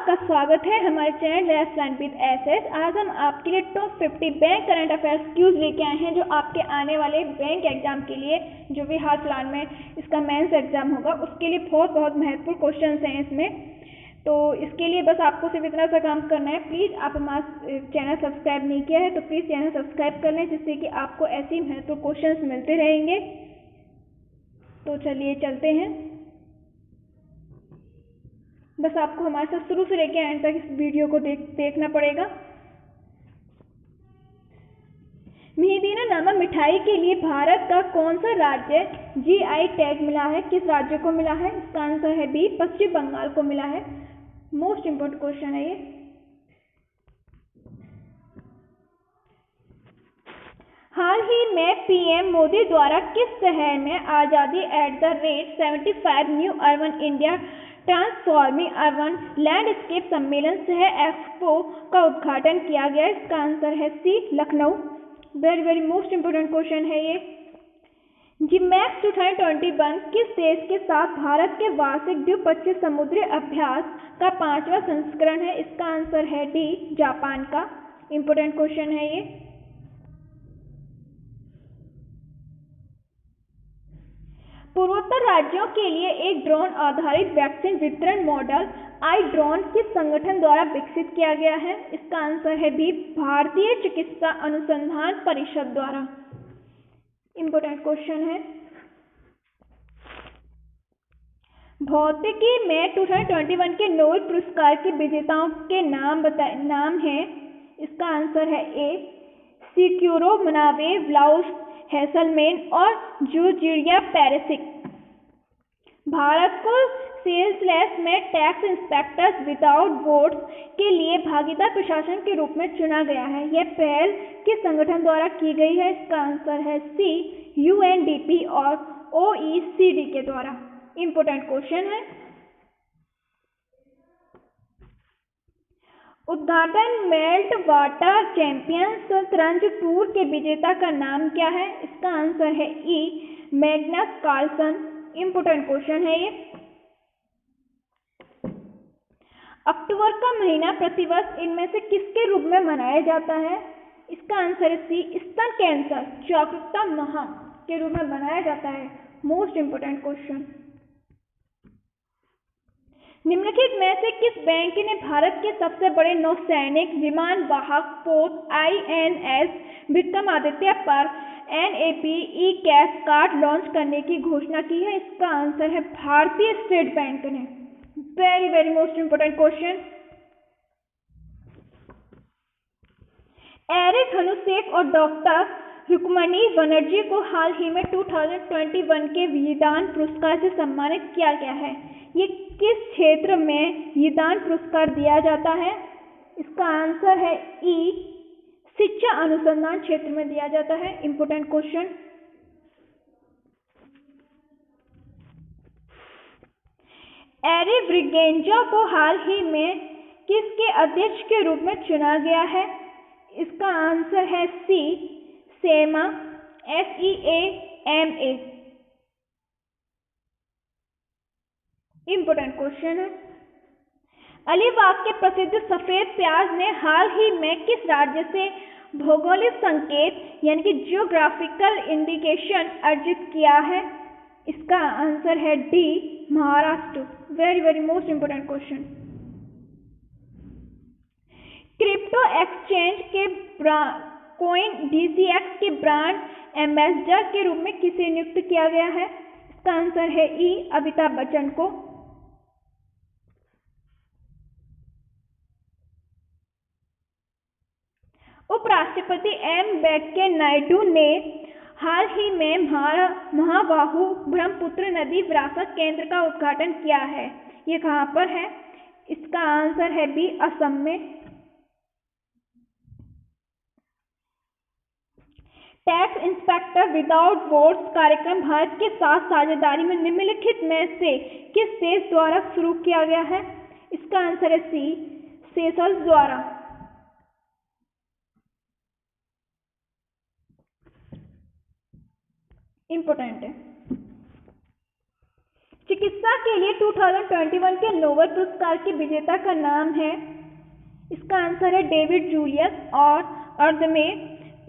आपका स्वागत है हमारे चैनल लेसन विद एसएस। आज हम आपके लिए top 50 bank current affairs Qs लेके आए हैं जो आपके आने वाले बैंक एग्जाम के लिए, जो भी हाल फिलहाल में इसका मेंस एग्जाम होगा, उसके लिए बहुत महत्वपूर्ण क्वेश्चंस हैं इसमें। तो इसके लिए बस आपको सिर्फ इतना सा काम करना है। प्लीज़ आप हमारा चैनल सब्सक्राइब नहीं किया है तो प्लीज़ चैनल सब्सक्राइब कर लें, जिससे कि आपको ऐसे महत्वपूर्ण क्वेश्चंस मिलते रहेंगे। तो चलिए चलते हैं। बस आपको हमारे साथ शुरू से लेकर एंड तक इस वीडियो को देखना पड़ेगा। मेहदीना नामक मिठाई के लिए भारत का कौन सा राज्य जीआई टैग मिला है? किस राज्य को मिला है? इसका आंसर है बी, पश्चिम बंगाल को मिला है। मोस्ट इंपोर्टेंट क्वेश्चन है ये। हाल ही में पीएम मोदी द्वारा किस शहर में आज़ादी @75 new urban India transforming urban landscape सम्मेलन सह एक्सपो का उद्घाटन किया गया? इसका आंसर है C, Lucknow. Very most important question है ये। जिमैक्स 2021 किस देश के साथ भारत के वार्षिक द्विपक्षीय समुद्री अभ्यास का 5वां संस्करण है? इसका आंसर है डी, जापान का। इंपोर्टेंट क्वेश्चन है ये। पूर्वोत्तर राज्यों के लिए एक ड्रोन आधारित वैक्सीन वितरण मॉडल आई ड्रोन किस संगठन द्वारा विकसित किया गया है? इसका आंसर है बी, भारतीय चिकित्सा अनुसंधान परिषद द्वारा। इंपोर्टेंट क्वेश्चन है। भौतिकी में 2021 के नोबेल पुरस्कार के विजेताओं के नाम है। इसका आंसर है ए, सिक्यूरो मनावे, व्लाउस हैसलमेन और जूजिया पैरेसिक। भारत को सेल्सलेस में टैक्स इंस्पेक्टर्स विदाउट बोर्ड्स के लिए भागीदार प्रशासन के रूप में चुना गया है। यह पहल किस संगठन द्वारा की गई है? इसका आंसर है सी, यूएनडीपी और ओईसीडी के द्वारा। इंपोर्टेंट क्वेश्चन है। उद्घाटन मेल्ट वाटर चैंपियंस शतरंज टूर के विजेता का नाम क्या है? इसका आंसर है ई, मैग्नस कार्लसन। इंपोर्टेंट क्वेश्चन है ये। अक्टूबर का महीना प्रतिवर्ष इनमें से किसके रूप में मनाया जाता है? इसका आंसर है सी, स्तन कैंसर जागरूकता माह के रूप में मनाया जाता है। Most important question. निम्नलिखित में से किस बैंक ने भारत के सबसे बड़े नौसैनिक विमान वाहक पोत INS विक्रमादित्य पर NAPE कैश कार्ड लॉन्च करने की घोषणा की है? इसका आंसर है भारतीय स्टेट बैंक ने। Very most important question. Eric Hanushek और डॉक्टर रुक्मणी बनर्जी को हाल ही में 2021 के विदान पुरस्कार से सम्मानित किया गया है। ये किस क्षेत्र में विदान पुरस्कार दिया जाता है? इसका आंसर है ई, शिक्षा अनुसंधान क्षेत्र में दिया जाता है। Important question. एरी ब्रिगेंजा को हाल ही में किसके अध्यक्ष के रूप में चुना गया है? इसका आंसर है सी, सेमा, SEAMA। इंपोर्टेंट क्वेश्चन है। अलीबाग के प्रसिद्ध सफेद प्याज ने हाल ही में किस राज्य से भौगोलिक संकेत यानी कि जियोग्राफिकल इंडिकेशन अर्जित किया है? इसका आंसर है D, Maharashtra. Very most important question. Crypto exchange के कॉइन DCX के ब्रांड एम्बेसडर के रूप में किसे नियुक्त किया गया है? इसका आंसर है ई, अमिताभ बच्चन को। उपराष्ट्रपति एम वेंकैया नायडू ने हाल ही में महाबाहु ब्रह्मपुत्र नदी विरासत केंद्र का उद्घाटन किया है। ये कहाँ पर है? इसका आंसर है बी, असम में। टैक्स इंस्पेक्टर विदाउट बोर्ड्स कार्यक्रम भारत के साथ साझेदारी में निम्नलिखित में से किस देश द्वारा शुरू किया गया है? इसका आंसर है सी, सेशल्स द्वारा। इंपोर्टेंट है। चिकित्सा के लिए 2021 के नोबेल पुरस्कार के विजेता का नाम है? इसका आंसर है डेविड जूलियस और Ardem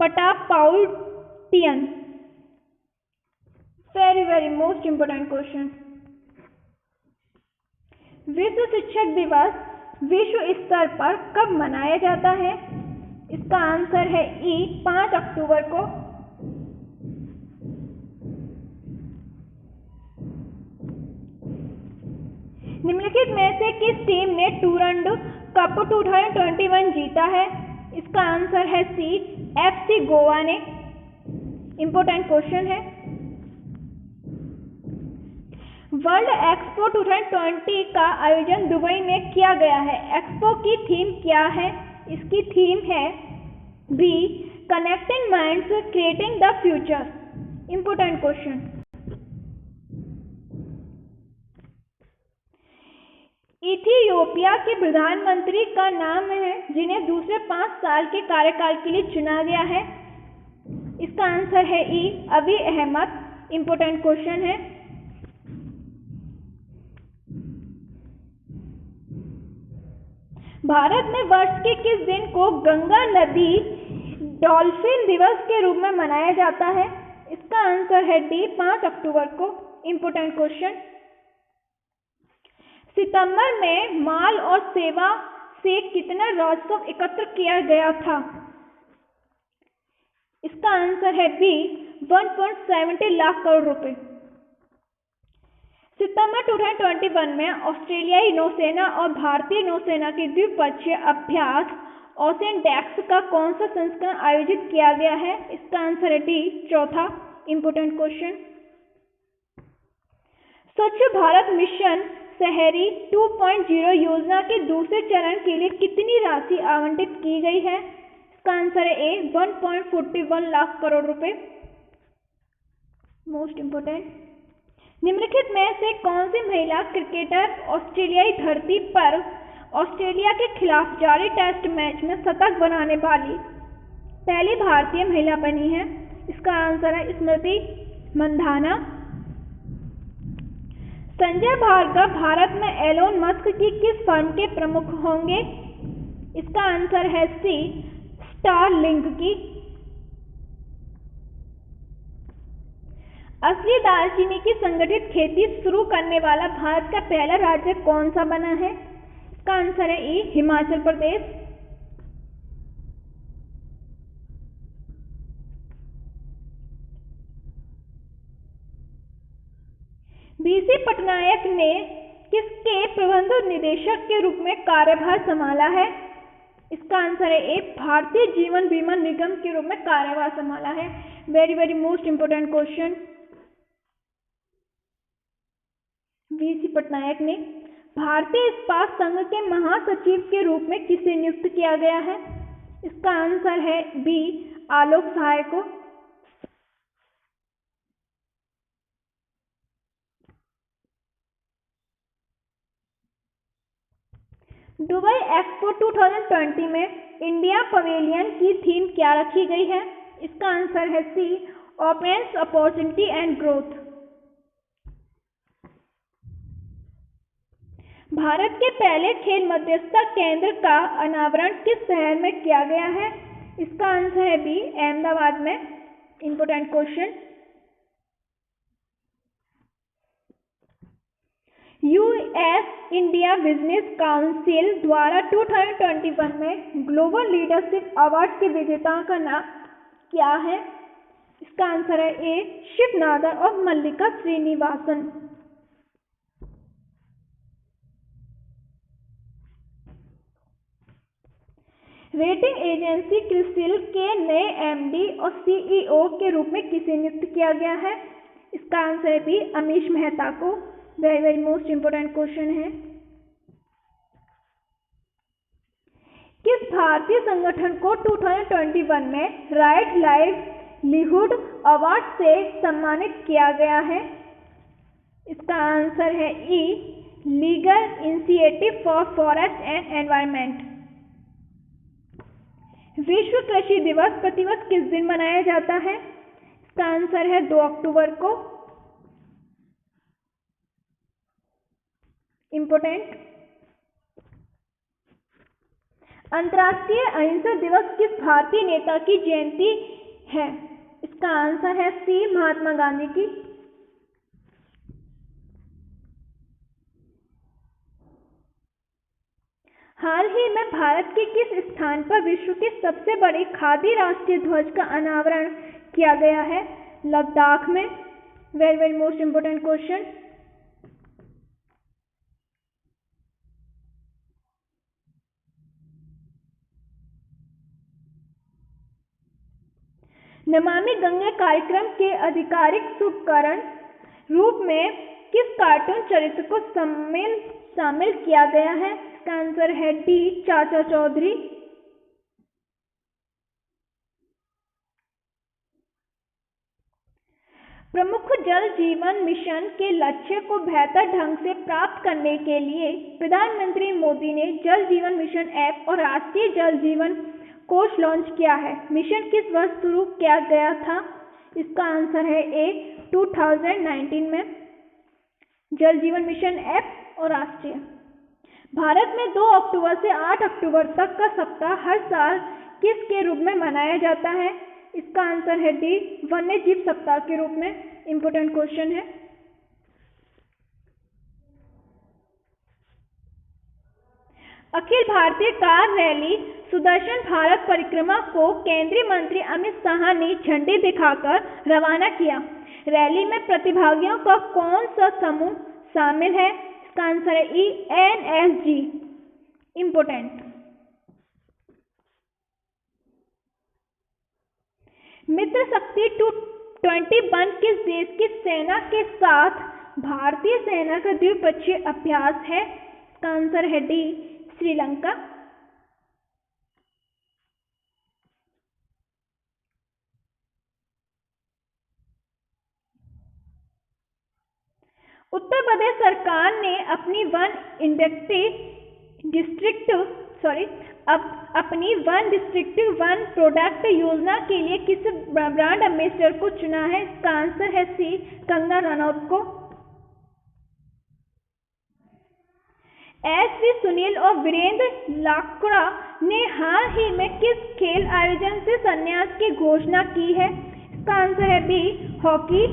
Patapoutian. Very most important question. विश्व शिक्षक दिवस विश्व स्तर पर कब मनाया जाता है? इसका आंसर है ई 5 अक्टूबर को। निम्नलिखित में से किस टीम ने टूरंडो कप 2021 जीता है? इसका आंसर है सी FC गोवा ने। इंपोर्टेंट क्वेश्चन है। वर्ल्ड एक्सपो 2020 का आयोजन दुबई में किया गया है। एक्सपो की थीम क्या है? इसकी थीम है be connecting minds creating the future. Important question. Ethiopia के प्रधानमंत्री का नाम है जिन्हें दूसरे 5 साल के कार्यकाल के लिए चुना गया है? इसका आंसर है ई अबी अहमद। इंपोर्टेंट क्वेश्चन है। भारत में वर्ष के किस दिन को गंगा नदी डॉल्फिन दिवस के रूप में मनाया जाता है? इसका आंसर है डी 5 अक्टूबर को। Important question. सितंबर में माल और सेवा से कितना राजस्व एकत्र किया गया था? इसका आंसर है बी 1.70 लाख करोड़ रुपए। सितंबर 2021 में ऑस्ट्रेलियाई नौसेना और भारतीय नौसेना के द्विपक्षीय अभ्यास ओशन डेक्स का कौन सा संस्करण आयोजित किया गया है? इसका आंसर है डी चौथा। Important question. स्वच्छ भारत मिशन शहरी 2.0 योजना के दूसरे चरण के लिए कितनी राशि आवंटित की गई है? इसका आंसर है ए 1.41 लाख करोड़ रुपए। Most important. निम्नलिखित में से कौन सी महिला क्रिकेटर ऑस्ट्रेलियाई धरती पर ऑस्ट्रेलिया के खिलाफ जारी टेस्ट मैच में शतक बनाने वाली पहली भारतीय महिला बनी है? इसका आंसर है स्मृति मंधाना। संजय भार्गव भारत में एलोन मस्क की किस फर्म के प्रमुख होंगे? इसका आंसर है सी स्टारलिंक की। असली दालचीनी की संगठित खेती शुरू करने वाला भारत का पहला राज्य कौन सा बना है? इसका आंसर है ई हिमाचल प्रदेश। बीसी पटनायक ने किसके प्रबंध निदेशक के रूप में कार्यभार संभाला है? इसका आंसर है ए भारतीय जीवन बीमा निगम के रूप में कार्यभार संभाला है। Very most important question. BC Patnaik ने भारतीय इस्पात संघ के महासचिव के रूप में किसे नियुक्त किया गया है? इसका आंसर है बी आलोक सहाय को। दुबई एक्सपो 2020 में इंडिया पवेलियन की थीम क्या रखी गई है? इसका आंसर है C opens opportunity and growth. Bharat के पहले खेल मध्यस्थता केंद्र का अनावरण किस शहर में किया गया है? इसका आंसर है बी अहमदाबाद में। Important question. US India business council द्वारा 2021 में ग्लोबल लीडरशिप अवार्ड के विजेताओं का नाम क्या है? इसका आंसर है ए शिव नादर और मल्लिका श्रीनिवासन। रेटिंग एजेंसी क्रिसिल के नए एमडी और सीईओ के रूप में किसे नियुक्त किया गया है? इसका आंसर है बी अमीश मेहता को। वेरी मोस्ट इंपोर्टेंट क्वेश्चन है। किस भारतीय संगठन को 2021 में राइट लाइवलीहुड अवार्ड से सम्मानित किया गया है? इसका आंसर है E legal initiative for forest and environment. विश्व कृषि दिवस प्रतिवर्ष किस दिन मनाया जाता है? इसका आंसर है 2 अक्टूबर को। इम्पोर्टेंट। अंतर्राष्ट्रीय अहिंसा दिवस किस भारतीय नेता की जयंती है? इसका आंसर है सी, महात्मा गांधी की। हाल ही में भारत के किस स्थान पर विश्व के सबसे बड़े खादी राष्ट्रीय ध्वज का अनावरण किया गया है? लद्दाख में। Very very most important question. Namami Gange कार्यक्रम के आधिकारिक शुभकरण रूप में किस कार्टून चरित्र को शामिल किया गया है? इसका आंसर है डी, चाचा चौधरी। प्रमुख जल जीवन मिशन के लक्ष्य को बेहतर ढंग से प्राप्त करने के लिए प्रधानमंत्री मोदी ने जल जीवन मिशन ऐप और राष्ट्रीय जल जीवन कोष लॉन्च किया है। मिशन किस वर्ष शुरू किया गया था? इसका आंसर है ए, 2019 में। जल जीवन मिशन ऐप और राष्ट्रीय। भारत में 2 अक्टूबर से 8 अक्टूबर तक का सप्ताह हर साल किसके रूप में मनाया जाता है? इसका आंसर है डी, वन्य जीव सप्ताह के रूप में। इंपोर्टेंट क्वेश्चन है। अखिल भारतीय कार रैली सुदर्शन भारत परिक्रमा को केंद्रीय मंत्री अमित शाह ने झंडी दिखाकर रवाना किया। रैली में प्रतिभागियों का कौन सा समूह शामिल है? इसका आंसर है ई, NSG। इंपोर्टेंट। मित्र शक्ति 221 किस देश की सेना के साथ भारतीय सेना का द्विपक्षीय अभ्यास है? इसका आंसर है डी, श्रीलंका। उत्तर प्रदेश सरकार ने अपनी अपनी वन डिस्ट्रिक्ट वन प्रोडक्ट योजना के लिए किस ब्रांड एम्बेसडर को चुना है? इसका आंसर है सी, कंगना रनौत को। SV सुनील और वीरेंद्र लाक्रा ने हाल ही में किस खेल आयोजन से संन्यास की घोषणा की है? इसका आंसर है बी, हॉकी।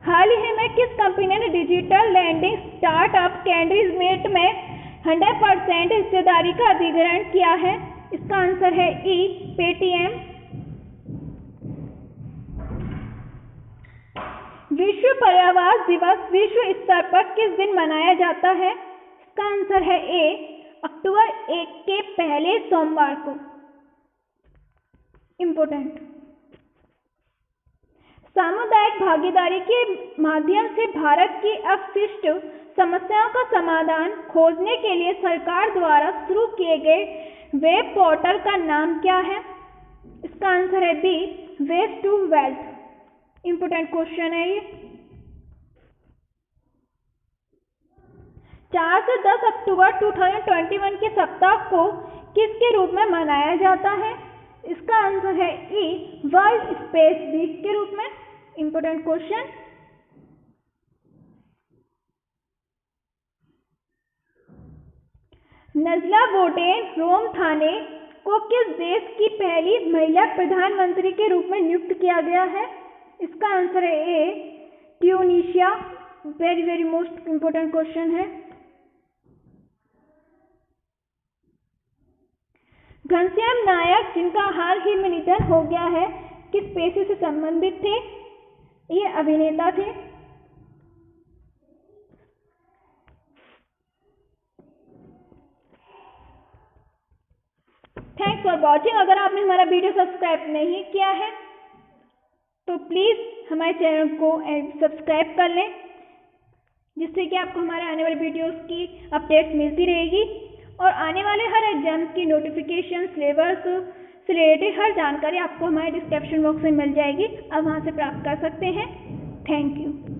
हाल ही में किस कंपनी ने डिजिटल लैंडिंग स्टार्टअप कैंडिमेट में 100% हिस्सेदारी का अधिग्रहण किया है? इसका आंसर है ई, पेटीएम। विश्व पर्यावरण दिवस विश्व स्तर पर किस दिन मनाया जाता है? इसका आंसर है ए, अक्टूबर 1 के पहले सोमवार को। इंपोर्टेंट। सामुदायिक भागीदारी के माध्यम से भारत की अपशिष्ट समस्याओं का समाधान खोजने के लिए सरकार द्वारा शुरू किए गए वेब पोर्टल का नाम क्या है? इसका आंसर है B, waste to wealth. Important question है ये। 4 से 10 अक्टूबर 2021 के सप्ताह को किसके रूप में मनाया जाता है? इसका आंसर है ई, वर्ल्ड स्पेस वीक के रूप में। Important question. Najla Bouden Romdhane को किस देश की पहली महिला प्रधानमंत्री के रूप में नियुक्त किया गया है? इसका आंसर है A, Tunisia. Very very most important question है। घनश्याम नायक, जिनका हाल ही में निधन हो गया है, किस पेशे से संबंधित थे? ये अभिनेता थे। Thanks for watching. अगर आपने हमारा वीडियो सब्सक्राइब नहीं किया है तो प्लीज़ हमारे चैनल को सब्सक्राइब कर लें, जिससे कि आपको हमारे आने वाले वीडियोस की अपडेट्स मिलती रहेगी और आने वाले हर एग्जाम की नोटिफिकेशन, सिलेबस से रिलेटेड हर जानकारी आपको हमारे डिस्क्रिप्शन बॉक्स में मिल जाएगी। आप वहाँ से प्राप्त कर सकते हैं। Thank you.